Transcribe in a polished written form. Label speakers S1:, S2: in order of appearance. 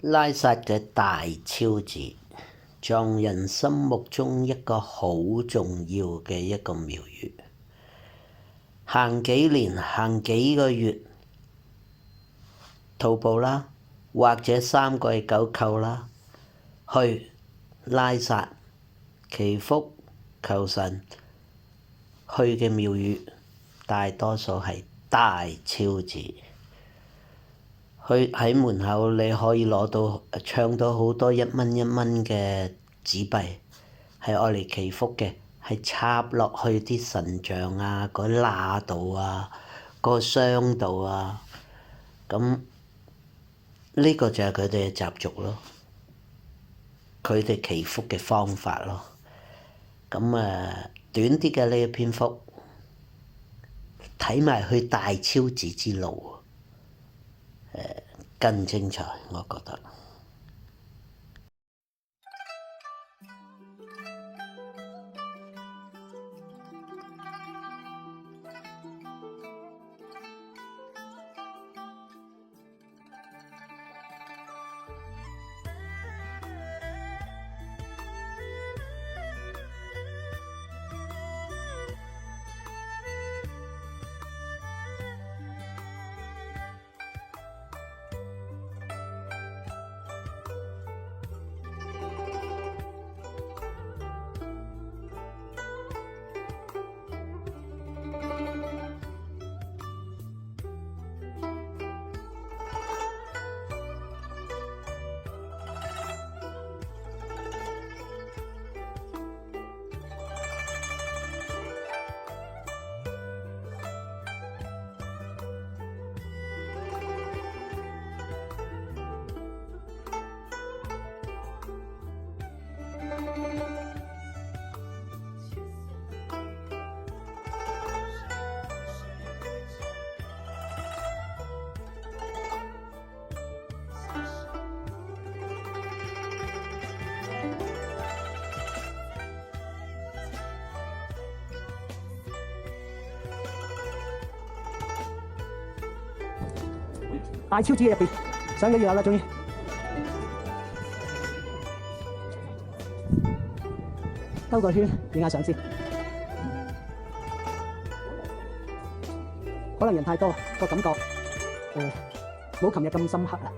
S1: 拉薩嘅大昭寺，藏人心目中一個好重要嘅一個廟宇。行幾年，行幾個月，徒步啦，或者3個月九扣啦，去拉薩祈福求神，去嘅廟宇大多數係大昭寺。去喺門口，你可以搶到好多1蚊1蚊嘅紙幣，係愛嚟祈福嘅，係插落去啲神像啊、個罅度啊、個箱度啊。咁呢個就係佢哋嘅習俗咯，佢哋祈福嘅方法咯。咁短啲嘅呢一篇幅，睇埋去大昭寺之路。更精彩，我覺得。
S2: 大昭寺入邊上咗月啦，終於兜個圈影下相先。可能人太多，個感覺冇琴日咁深刻啦。